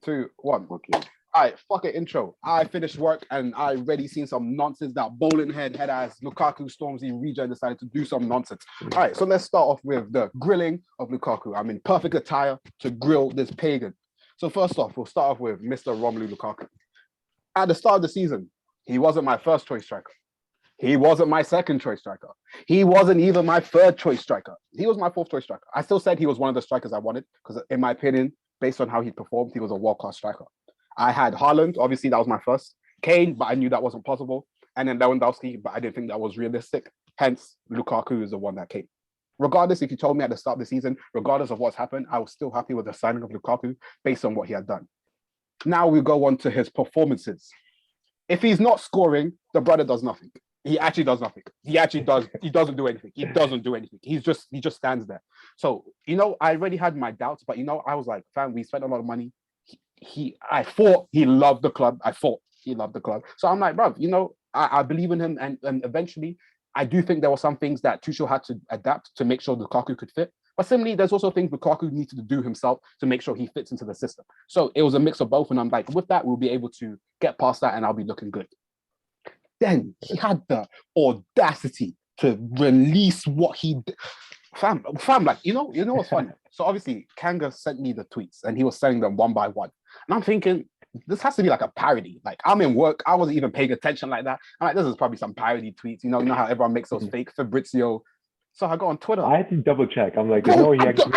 two, one. Okay. All right, fuck it, intro. I finished work and I already seen some nonsense that bowling head ass Lukaku Stormzy regen decided to do some nonsense. All right, so let's start off with the grilling of Lukaku. I'm in perfect attire to grill this pagan. So first off, we'll start off with Mr. Romelu Lukaku. At the start of the season, he wasn't my first choice striker. He wasn't my second choice striker. He wasn't even my third choice striker. He was my fourth choice striker. I still said he was one of the strikers I wanted because, in my opinion, based on how he performed, he was a world-class striker. I had Haaland, obviously that was my first. Kane, but I knew that wasn't possible. And then Lewandowski, but I didn't think that was realistic. Hence, Lukaku is the one that came. Regardless, if you told me at the start of the season, regardless of what's happened, I was still happy with the signing of Lukaku based on what he had done. Now we go on to his performances. If he's not scoring, the brother does nothing. He actually does nothing. He doesn't do anything. He doesn't do anything. He just stands there. So, I already had my doubts, but I was like, fam, we spent a lot of money. I thought he loved the club. So I'm like, bro, I believe in him. And eventually, I do think there were some things that Tuchel had to adapt to make sure Lukaku could fit. But similarly, there's also things Lukaku needs to do himself to make sure he fits into the system. So it was a mix of both. And I'm like, with that, we'll be able to get past that and I'll be looking good. Then he had the audacity to release what he did. Fam, like, what's funny? So obviously, Kanga sent me the tweets and he was sending them one by one. And I'm thinking, this has to be like a parody. Like, I'm in work. I wasn't even paying attention like that. I'm like, this is probably some parody tweets. You know how everyone makes those fake Fabrizio. So I go on Twitter. I had to double check. I'm like, no, he actually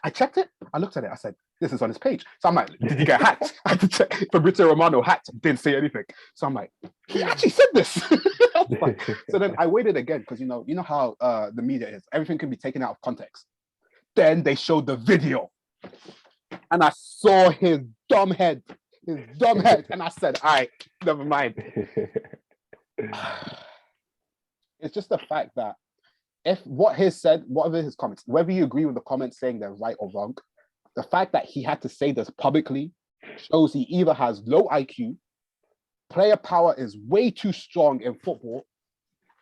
I checked it. I looked at it. I said, this is on his page. So I'm like, did he get hacked? I had to check. Fabrizio Romano hacked. Didn't say anything. So I'm like, he actually said this. So then I waited again because you know how the media is. Everything can be taken out of context. Then they showed the video. And I saw his dumb head. And I said, all right, never mind. It's just the fact that whatever his comments, whether you agree with the comments saying they're right or wrong, the fact that he had to say this publicly shows he either has low IQ, player power is way too strong in football,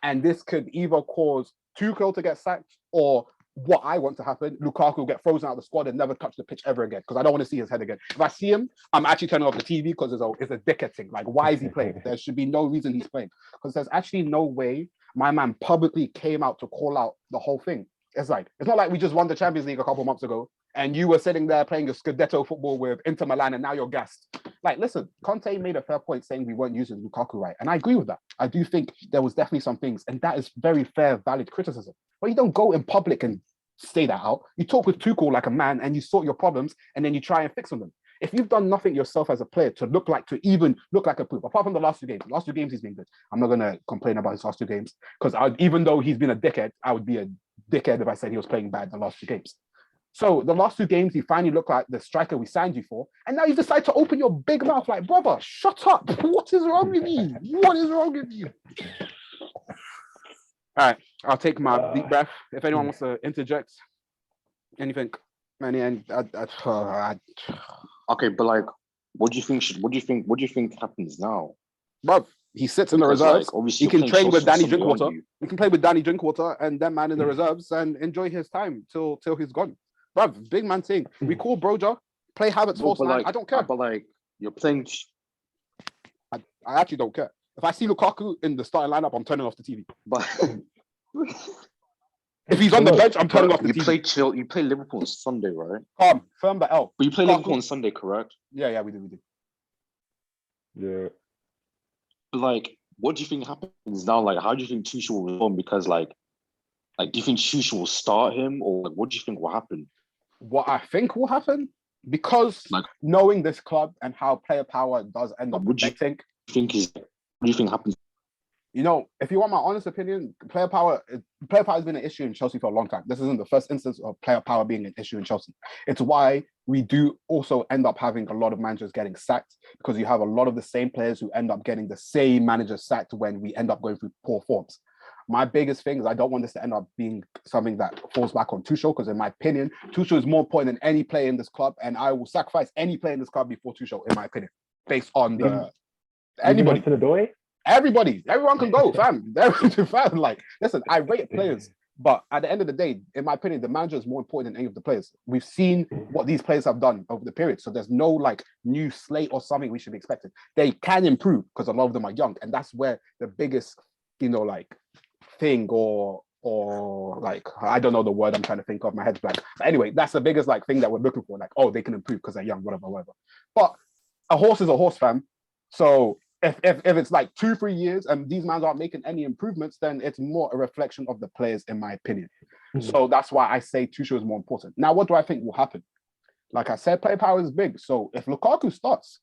and this could either cause Tuchel to get sacked or what I want to happen, Lukaku will get frozen out of the squad and never touch the pitch ever again because I don't want to see his head again. If I see him, I'm actually turning off the TV because it's a dickhead thing. Like, why is he playing? There should be no reason he's playing because there's actually no way my man publicly came out to call out the whole thing. It's not like we just won the Champions League a couple months ago and you were sitting there playing your Scudetto football with Inter Milan and now you're gassed. Like, listen, Conte made a fair point saying we weren't using Lukaku right. And I agree with that. I do think there was definitely some things, and that is very fair, valid criticism. But you don't go in public and say that out. You talk with Tuchel like a man and you sort your problems and then you try and fix them. If you've done nothing yourself as a player to even look like a poop, apart from the last two games he's been good. I'm not going to complain about his last two games because even though he's been a dickhead, I would be a dickhead if I said he was playing bad the last two games. So the last two games, he finally looked like the striker we signed you for. And now you decide to open your big mouth like, brother, shut up. What is wrong with you? What is wrong with you? All right, I'll take my deep breath. If anyone wants to interject anything, okay, but like, what do you think happens now? Bro, he sits in the reserves. Like, he can train with Danny Drinkwater. He can play with Danny Drinkwater and that man in the reserves and enjoy his time till he's gone. Bro, big man thing. We call Broja, play Havertz false nine. I don't care. But like, you're playing. I actually don't care. If I see Lukaku in the starting lineup, I'm turning off the TV. But if he's on the bench, I'm turning off the TV. You play Liverpool on Sunday, right? Firm but L. But you play Liverpool on Sunday, correct? Yeah, we do. Yeah. But like, what do you think happens now? Like, how do you think Tuchel will respond? Because like, do you think Tuchel will start him, or like, what do you think will happen? What I think will happen, because knowing this club and how player power does end up, what do you think happens? If you want my honest opinion, player power has been an issue in Chelsea for a long time. This isn't the first instance of player power being an issue in Chelsea. It's why we do also end up having a lot of managers getting sacked, because you have a lot of the same players who end up getting the same manager sacked when we end up going through poor forms. My biggest thing is I don't want this to end up being something that falls back on Tuchel, because in my opinion, Tuchel is more important than any player in this club, and I will sacrifice any player in this club before Tuchel, in my opinion, based on anybody. Everybody, everyone can go, fam. Like, listen, I rate players But at the end of the day, in my opinion, the manager is more important than any of the players. We've seen what these players have done over the period. So there's no like new slate or something we should be expecting. They can improve because a lot of them are young. And that's where the biggest, like thing or like, I don't know the word I'm trying to think of, my head's blank. But anyway, that's the biggest like thing that we're looking for. Like, oh, they can improve because they're young, whatever. But a horse is a horse, fam. So if it's like 2-3 years and these mans aren't making any improvements, then it's more a reflection of the players, in my opinion. So that's why I say Tuchel is more important. Now, what do I think will happen? Like I said, play power is big. So if Lukaku starts,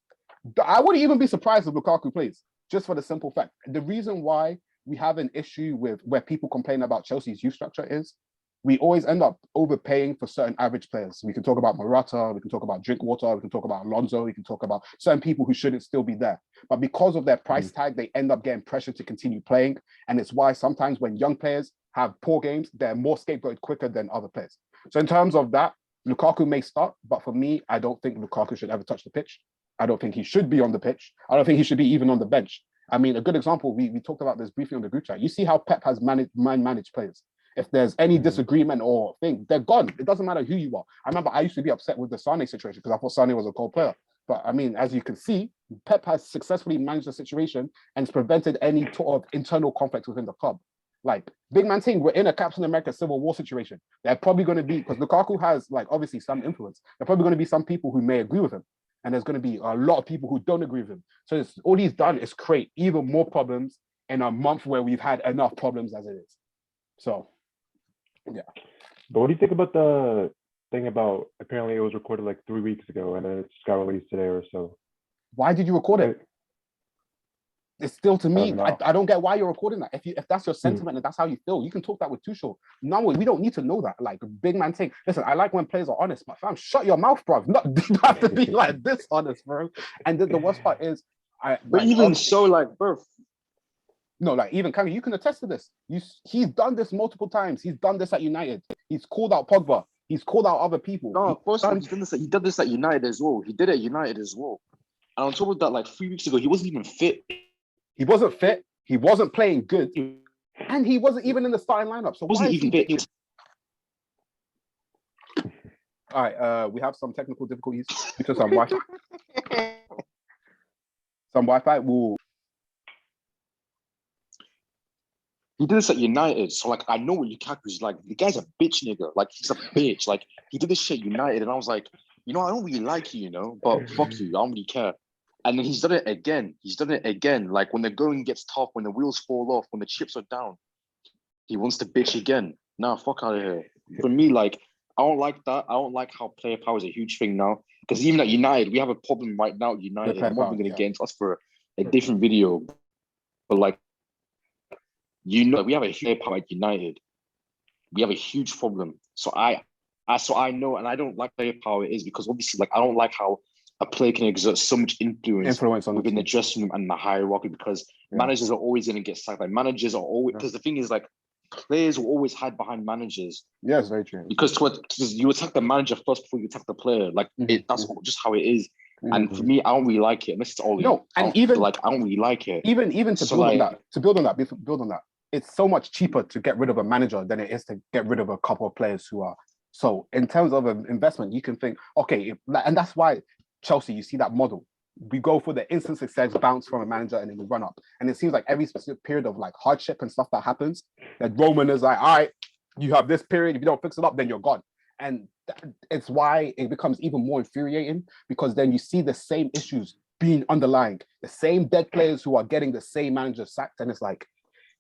I wouldn't even be surprised if Lukaku plays, just for the simple fact. The reason why we have an issue with where people complain about Chelsea's youth structure is we always end up overpaying for certain average players. We can talk about Morata, we can talk about Drinkwater, we can talk about Alonso, we can talk about certain people who shouldn't still be there. But because of their price tag, they end up getting pressure to continue playing. And it's why sometimes when young players have poor games, they're more scapegoated quicker than other players. So in terms of that, Lukaku may start, but for me, I don't think Lukaku should ever touch the pitch. I don't think he should be on the pitch. I don't think he should be even on the bench. I mean, a good example, we talked about this briefly on the group chat. You see how Pep has managed players. If there's any disagreement or thing, they're gone. It doesn't matter who you are. I remember I used to be upset with the Sane situation because I thought Sane was a cold player. But I mean, as you can see, Pep has successfully managed the situation and has prevented any sort of internal conflict within the club. Like, big man thing, we're in a Captain America Civil War situation. They're probably going to be, because Lukaku has, like, obviously some influence. There are probably going to be some people who may agree with him. And there's going to be a lot of people who don't agree with him. So all he's done is create even more problems in a month where we've had enough problems as it is. So, yeah. But what do you think about the thing about apparently it was recorded like 3 weeks ago and then it just got released today or so? Why did you record it? It's still, to me, I don't get why you're recording that. If that's your sentiment and that's how you feel, you can talk that with Tuchel. No, we don't need to know that. Like, big man thing. Listen, I like when players are honest, but fam, shut your mouth, bro. You don't have to be like this honest, bro. And the worst part is, but even so, like, bro. No, like, even Kami, you can attest to this. He's done this multiple times. He's done this at United. He's called out Pogba. He's called out other people. No, of course, he did this at United as well. He did it at United as well. And on top of that, like 3 weeks ago, he wasn't even fit. He wasn't fit. He wasn't playing good. And he wasn't even in the starting lineup. So wasn't even fit. All right, we have some technical difficulties due to some Wi-Fi. He did this at United, so like I know what Lukaku's like. The guy's a bitch nigga. Like, he's a bitch. Like, he did this shit at United, and I was like, I don't really like you, but fuck you, I don't really care. And then he's done it again. Like, when the going gets tough, when the wheels fall off, when the chips are down, he wants to bitch again. Nah, fuck out of here. For me, like, I don't like that. I don't like how player power is a huge thing now. Because even at United, we have a problem right now at United. I'm not going to get into us for a different video. But like, we have a huge player power at United. We have a huge problem. So I know, and I don't like player power is because obviously, like, I don't like how a player can exert so much influence within the dressing room and the hierarchy because managers are always going to get sacked. Like, managers are always, because the thing is, like, players will always hide behind managers. Yeah, it's very true. Because you attack the manager first before you attack the player. Like, that's just how it is. And for me, I don't really like it. And this is all. No, and even like, I don't really like it. Even to build on that. It's so much cheaper to get rid of a manager than it is to get rid of a couple of players who are. So in terms of an investment, you can think, okay, and that's why Chelsea, you see that model. We go for the instant success, bounce from a manager, and then we run up. And it seems like every specific period of like hardship and stuff that happens, that Roman is like, all right, you have this period. If you don't fix it up, then you're gone. And it's why it becomes even more infuriating because then you see the same issues being underlying, the same dead players who are getting the same manager sacked. And it's like,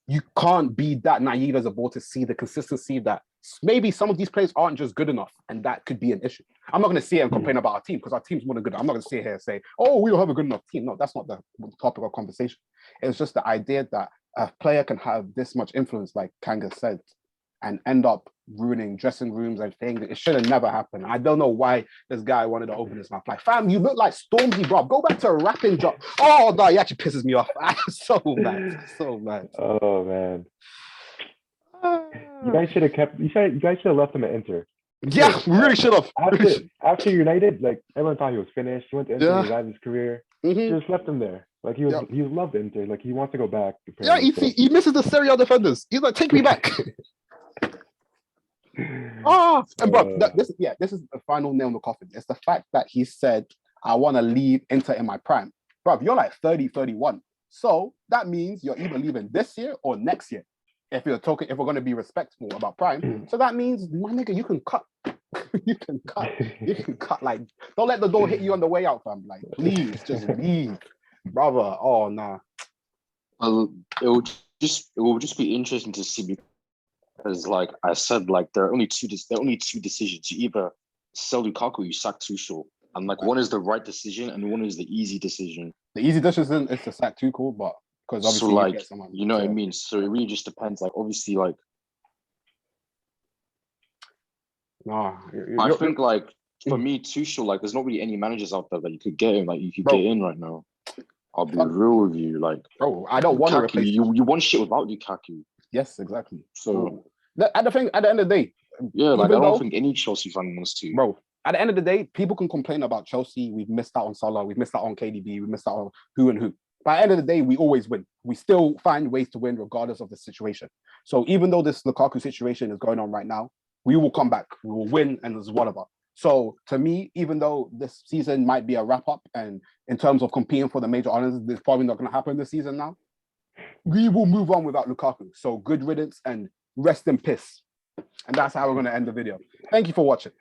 you can't be that naive as a board to see the consistency that maybe some of these players aren't just good enough, and that could be an issue. I'm not going to sit here and complain about our team because our team's more than good. I'm not going to sit here and say, oh, we don't have a good enough team. No, that's not the topic of conversation. It's just the idea that a player can have this much influence, like Kanga said, and end up ruining dressing rooms and things. It should have never happened. I don't know why this guy wanted to open his mouth. Like, fam, you look like Stormzy, bro. Go back to a rapping job. Oh, no, he actually pisses me off. So mad. Oh, man. You guys should have left him at Inter. Yeah, we really should have. After United, like, everyone thought he was finished. He went to Inter, he had his career. Just left him there. Like, he loved Inter. Like, he wants to go back. Yeah, he misses the Serie A defenders. He's like, take me back. And bro, this is the final nail in the coffin. It's the fact that he said, I want to leave Inter in my prime. Bro, you're like 30, 31. So that means you're either leaving this year or next year. If we're going to be respectful about prime. So that means, my nigga, you can cut. You can cut. Like, don't let the door hit you on the way out, fam. Like, please, just leave. Brother, oh, nah. It will just be interesting to see, because like I said, like there are only two decisions. You either sell Lukaku, you sack Tuchel, and like one is the right decision and one is the easy decision. The easy decision is to sack Tuchel, but because obviously you know what I mean. So it really just depends. Like obviously, like I think like for me, Tuchel, like there's not really any managers out there that you could get in. Like you could get in right now. I'll be real with you, like bro. I don't want to replace you. You want shit without Lukaku. Yes, exactly. So at the end of the day, like I don't think any Chelsea fan wants to. Bro, at the end of the day, people can complain about Chelsea. We've missed out on Salah. We've missed out on KDB. We missed out on who and who. But at the end of the day, we always win. We still find ways to win regardless of the situation. So even though this Lukaku situation is going on right now, we will come back. We will win, and it's whatever. So to me, even though this season might be a wrap up, and in terms of competing for the major honors, it's probably not going to happen this season now. We will move on without Lukaku. So good riddance and rest in peace. And that's how we're going to end the video. Thank you for watching.